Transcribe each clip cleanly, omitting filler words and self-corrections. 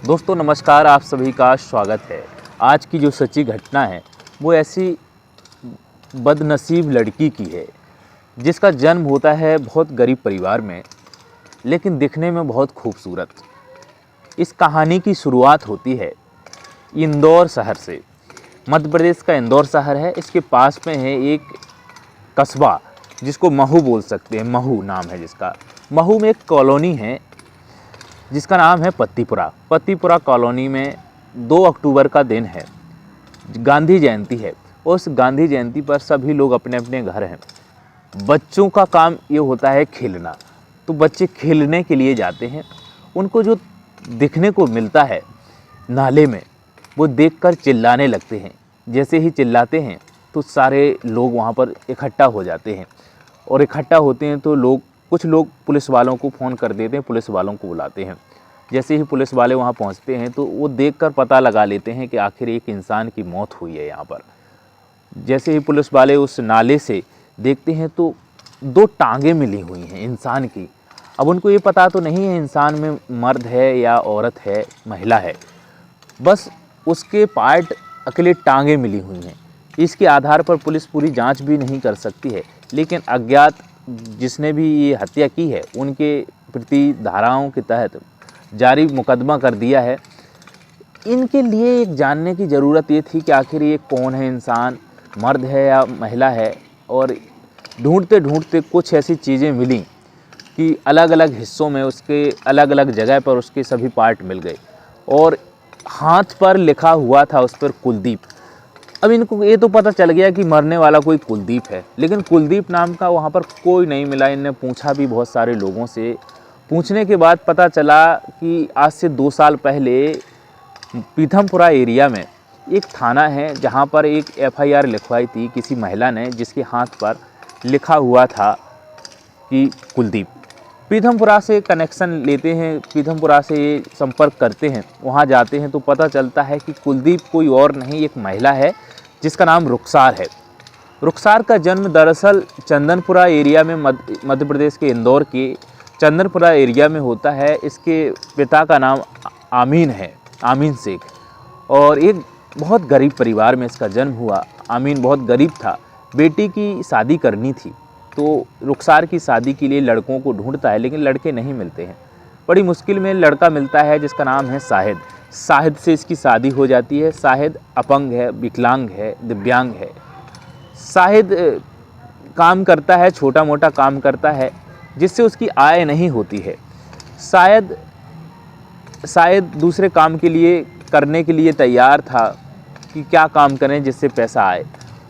दोस्तों नमस्कार, आप सभी का स्वागत है। आज की जो सच्ची घटना है वो ऐसी बदनसीब लड़की की है जिसका जन्म होता है बहुत गरीब परिवार में, लेकिन दिखने में बहुत खूबसूरत। इस कहानी की शुरुआत होती है इंदौर शहर से। मध्य प्रदेश का इंदौर शहर है, इसके पास में है एक कस्बा जिसको महू बोल सकते हैं। महू नाम है जिसका। महू में एक कॉलोनी है जिसका नाम है पत्तीपुरा। पत्तीपुरा कॉलोनी में 2 अक्टूबर का दिन है, गांधी जयंती है। उस गांधी जयंती पर सभी लोग अपने अपने घर हैं। बच्चों का काम ये होता है खेलना, तो बच्चे खेलने के लिए जाते हैं। उनको जो दिखने को मिलता है नाले में, वो देखकर चिल्लाने लगते हैं। जैसे ही चिल्लाते हैं तो सारे लोग वहाँ पर इकट्ठा हो जाते हैं, और इकट्ठा होते हैं तो कुछ लोग पुलिस वालों को फ़ोन कर देते हैं, पुलिस वालों को बुलाते हैं। जैसे ही पुलिस वाले वहाँ पहुँचते हैं तो वो देखकर पता लगा लेते हैं कि आखिर एक इंसान की मौत हुई है यहाँ पर। जैसे ही पुलिस वाले उस नाले से देखते हैं तो 2 टांगें मिली हुई हैं इंसान की। अब उनको ये पता तो नहीं है इंसान में मर्द है या औरत है, महिला है, बस उसके पार्ट अकेले टांगें मिली हुई हैं। इसके आधार पर पुलिस पूरी जांच भी नहीं कर सकती है, लेकिन अज्ञात जिसने भी ये हत्या की है उनके प्रति धाराओं के तहत जारी मुकदमा कर दिया है। इनके लिए एक जानने की ज़रूरत ये थी कि आखिर ये कौन है इंसान, मर्द है या महिला है। और ढूंढते ढूंढते कुछ ऐसी चीज़ें मिली कि अलग अलग हिस्सों में उसके अलग अलग जगह पर उसके सभी पार्ट मिल गए, और हाथ पर लिखा हुआ था उस पर कुलदीप। अब इनको ये तो पता चल गया कि मरने वाला कोई कुलदीप है, लेकिन कुलदीप नाम का वहाँ पर कोई नहीं मिला। इनने पूछा भी बहुत सारे लोगों से। पूछने के बाद पता चला कि आज से 2 साल पहले पीथमपुरा एरिया में एक थाना है जहाँ पर एक FIR लिखवाई थी किसी महिला ने, जिसके हाथ पर लिखा हुआ था कि कुलदीप। पीथमपुरा से कनेक्शन लेते हैं, पीथमपुरा से ये संपर्क करते हैं, वहाँ जाते हैं तो पता चलता है कि कुलदीप कोई और नहीं, एक महिला है जिसका नाम रुखसार है। रुखसार का जन्म दरअसल चंदनपुरा एरिया में मध्य प्रदेश के इंदौर के चंदनपुरा एरिया में होता है। इसके पिता का नाम आमीन है, आमीन शेख, और एक बहुत गरीब परिवार में इसका जन्म हुआ। आमीन बहुत गरीब था, बेटी की शादी करनी थी, तो रुखसार की शादी के लिए लड़कों को ढूंढता है, लेकिन लड़के नहीं मिलते हैं। बड़ी मुश्किल में लड़का मिलता है जिसका नाम है शाहिद। शाहिद से इसकी शादी हो जाती है। शाहिद अपंग है, विकलांग है, दिव्यांग है। शाहिद काम करता है, छोटा मोटा काम करता है, जिससे उसकी आय नहीं होती है। शायद दूसरे काम के लिए करने के लिए तैयार था कि क्या काम करें जिससे पैसा आए,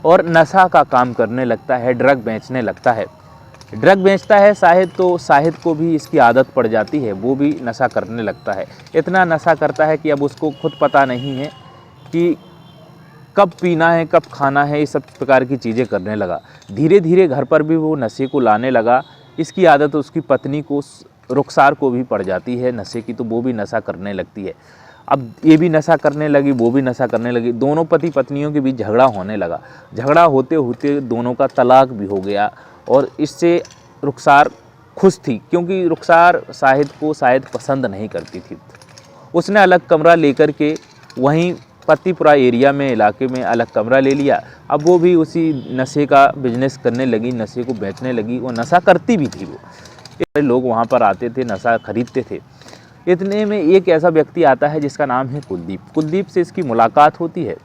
और नशा का काम करने लगता है, ड्रग बेचने लगता है। ड्रग बेचता है शाहिद, तो शाहिद को भी इसकी आदत पड़ जाती है, वो भी नशा करने लगता है। इतना नशा करता है कि अब उसको खुद पता नहीं है कि कब पीना है, कब खाना है, ये सब प्रकार की चीज़ें करने लगा। धीरे धीरे घर पर भी वो नशे को लाने लगा। इसकी आदत उसकी पत्नी को, रुखसार को भी पड़ जाती है नशे की, तो वो भी नशा करने लगती है। अब ये भी नशा करने लगी, वो भी नशा करने लगी। दोनों पति पत्नियों के बीच झगड़ा होने लगा। झगड़ा होते होते दोनों का तलाक भी हो गया, और इससे रुखसार खुश थी, क्योंकि रुखसार शाहिद को शायद पसंद नहीं करती थी। उसने अलग कमरा लेकर के वहीं पत्तीपुरा एरिया में, इलाके में अलग कमरा ले लिया। अब वो भी उसी नशे का बिजनेस करने लगी, नशे को बेचने लगी। वो नशा करती भी थी। वो लोग वहाँ पर आते थे, नशा खरीदते थे। इतने में एक ऐसा व्यक्ति आता है जिसका नाम है कुलदीप। कुलदीप से इसकी मुलाकात होती है,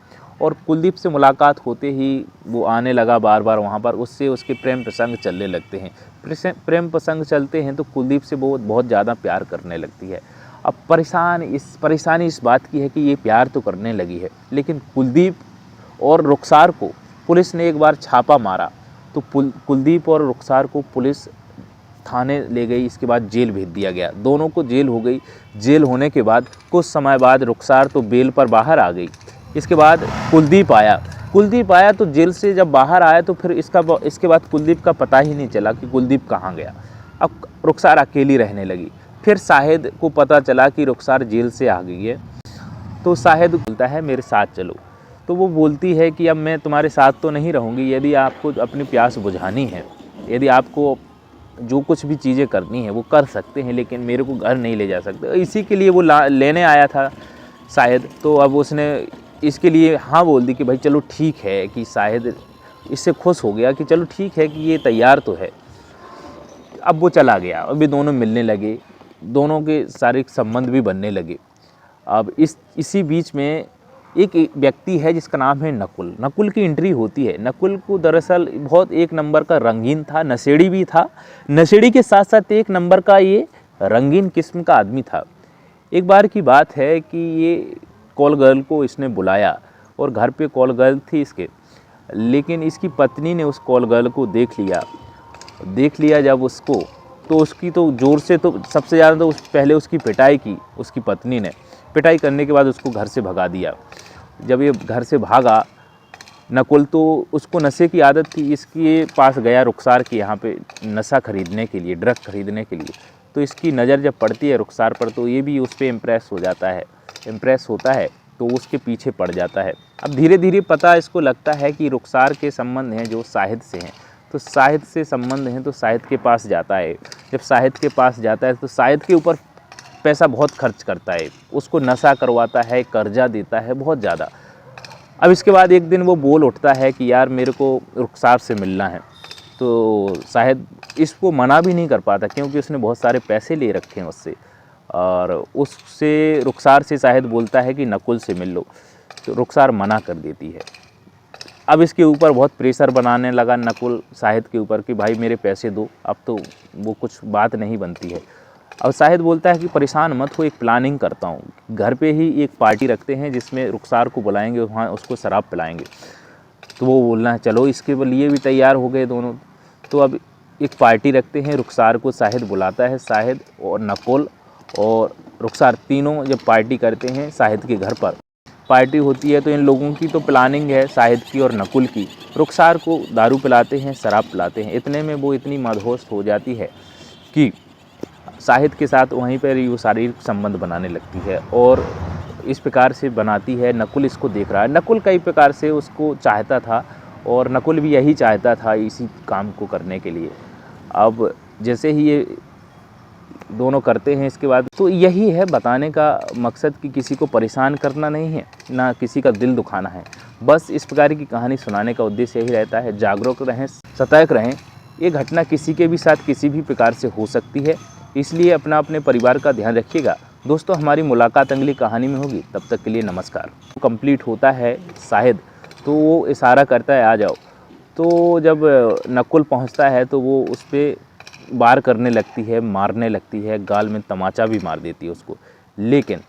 और कुलदीप से मुलाकात होते ही वो आने लगा बार बार वहाँ पर। उससे उसके प्रेम प्रसंग चलने लगते हैं। प्रेम प्रसंग चलते हैं तो कुलदीप से वो बहुत ज़्यादा प्यार करने लगती है। अब परेशानी इस बात की है कि ये प्यार तो करने लगी है, लेकिन कुलदीप और रुखसार को पुलिस ने एक बार छापा मारा, तो कुलदीप और रुखसार को पुलिस थाने ले गई। इसके बाद जेल भेज दिया गया। दोनों को जेल हो गई। जेल होने के बाद कुछ समय बाद रुखसार तो बेल पर बाहर आ गई। इसके बाद कुलदीप आया तो जेल से जब बाहर आया तो फिर इसके बाद कुलदीप का पता ही नहीं चला कि कुलदीप कहाँ गया। अब रुखसार अकेली रहने लगी। फिर शाहिद को पता चला कि रुखसार जेल से आ गई है, तो शाहिद बोलता है मेरे साथ चलो। तो वो बोलती है कि अब मैं तुम्हारे साथ तो नहीं रहूँगी, यदि आपको अपनी प्यास बुझानी है, यदि आपको जो कुछ भी चीज़ें करनी है वो कर सकते हैं, लेकिन मेरे को घर नहीं ले जा सकते। इसी के लिए वो लेने आया था शायद। तो अब उसने इसके लिए हाँ बोल दी कि भाई चलो ठीक है, कि शायद इससे खुश हो गया कि चलो ठीक है कि ये तैयार तो है। अब वो चला गया, अभी दोनों मिलने लगे, दोनों के शारीरिक संबंध भी बनने लगे। अब इसी बीच में एक व्यक्ति है जिसका नाम है नकुल। नकुल की एंट्री होती है। नकुल को दरअसल बहुत एक नंबर का रंगीन था, नशेड़ी भी था। नशेड़ी के साथ साथ एक नंबर का ये रंगीन किस्म का आदमी था। एक बार की बात है कि ये कॉल गर्ल को इसने बुलाया और घर पे कॉल गर्ल थी इसके, लेकिन इसकी पत्नी ने उस कॉल गर्ल को देख लिया जब उसको, तो उसकी तो ज़ोर से, तो सबसे ज़्यादा तो पहले उसकी पिटाई की उसकी पत्नी ने। पिटाई करने के बाद उसको घर से भगा दिया। जब ये घर से भागा नकुल, तो उसको नशे की आदत थी। इसके पास गया रुखसार के यहाँ पे नशा खरीदने के लिए, ड्रग खरीदने के लिए। तो इसकी नज़र जब पड़ती है रुखसार पर, तो ये भी उस पर इम्प्रेस होता है, तो उसके पीछे पड़ जाता है। अब धीरे धीरे पता इसको लगता है कि रुखसार के संबंध हैं जो शाहिद से हैं, तो शाहिद से संबंध हैं, तो शाहिद के पास जाता है। जब शाहिद के पास जाता है तो शाहिद के ऊपर पैसा बहुत खर्च करता है, उसको नशा करवाता है, कर्जा देता है बहुत ज़्यादा। अब इसके बाद एक दिन वो बोल उठता है कि यार मेरे को रुखसार से मिलना है। तो शाहिद इसको मना भी नहीं कर पाता, क्योंकि उसने बहुत सारे पैसे ले रखे हैं उससे, और उससे रुखसार से शाहिद बोलता है कि नकुल से मिल लो, तो रुखसार मना कर देती है। अब इसके ऊपर बहुत प्रेशर बनाने लगा नकुल शाहिद के ऊपर कि भाई मेरे पैसे दो। अब तो वो कुछ बात नहीं बनती है। अब शाहिद बोलता है कि परेशान मत हो, एक प्लानिंग करता हूँ, घर पे ही एक पार्टी रखते हैं जिसमें रुखसार को बुलाएंगे, वहाँ उसको शराब पिलाएंगे। तो वो बोलना है चलो, इसके लिए भी तैयार हो गए दोनों। तो अब एक पार्टी रखते हैं, रुखसार को शाहिद बुलाता है। शाहिद और नकुल और रुखसार तीनों जब पार्टी करते हैं शाहिद के घर पर पार्टी होती है, तो इन लोगों की तो प्लानिंग है शाहिद की और नकुल की। रुखसार को दारू पिलाते हैं, शराब पिलाते हैं। इतने में वो इतनी मदहोश हो जाती है कि शाहिद के साथ वहीं पर वो शारीरिक संबंध बनाने लगती है, और इस प्रकार से बनाती है। नकुल इसको देख रहा है। नकुल कई प्रकार से उसको चाहता था, और नकुल भी यही चाहता था इसी काम को करने के लिए। अब जैसे ही ये दोनों करते हैं, इसके बाद तो यही है बताने का मकसद कि किसी को परेशान करना नहीं है, ना किसी का दिल दुखाना है। बस इस प्रकार की कहानी सुनाने का उद्देश्य यही रहता है। जागरूक रहें, सतर्क रहें। ये घटना किसी के भी साथ किसी भी प्रकार से हो सकती है, इसलिए अपने परिवार का ध्यान रखिएगा। दोस्तों, हमारी मुलाकात अगली कहानी में होगी, तब तक के लिए नमस्कार। कंप्लीट होता है शाहिद, तो वो इशारा करता है आ जाओ। तो जब नकुल पहुंचता है तो वो उस पर वार करने लगती है, मारने लगती है, गाल में तमाचा भी मार देती है उसको। लेकिन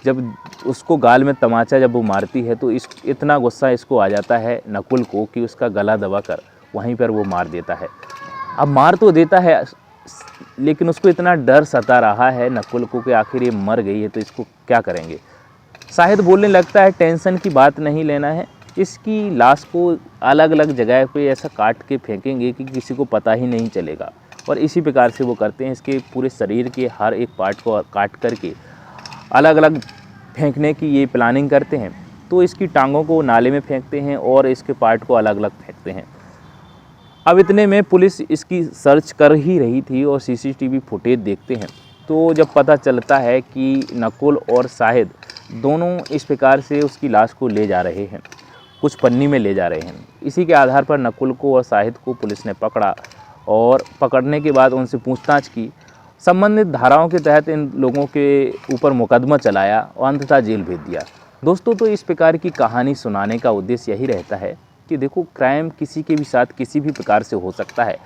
जब उसको गाल में तमाचा जब वो मारती है, तो इतना गुस्सा इसको आ जाता है नकुल को कि उसका गला दबाकर वहीं पर वो मार देता है। अब मार तो देता है, लेकिन उसको इतना डर सता रहा है नकुल को कि आखिर ये मर गई है तो इसको क्या करेंगे। शाहिद बोलने लगता है टेंशन की बात नहीं लेना है, इसकी लाश को अलग अलग जगह पे ऐसा काट के फेंकेंगे कि किसी को पता ही नहीं चलेगा। और इसी प्रकार से वो करते हैं। इसके पूरे शरीर के हर एक पार्ट को काट करके अलग अलग फेंकने की ये प्लानिंग करते हैं। तो इसकी टांगों को नाले में फेंकते हैं और इसके पार्ट को अलग अलग फेंकते हैं। अब इतने में पुलिस इसकी सर्च कर ही रही थी और सीसीटीवी फुटेज देखते हैं, तो जब पता चलता है कि नकुल और शाहिद दोनों इस प्रकार से उसकी लाश को ले जा रहे हैं, कुछ पन्नी में ले जा रहे हैं। इसी के आधार पर नकुल को और शाहिद को पुलिस ने पकड़ा, और पकड़ने के बाद उनसे पूछताछ की। संबंधित धाराओं के तहत इन लोगों के ऊपर मुकदमा चलाया और अंततः जेल भेज दिया। दोस्तों, तो इस प्रकार की कहानी सुनाने का उद्देश्य यही रहता है कि देखो, क्राइम किसी के भी साथ किसी भी प्रकार से हो सकता है।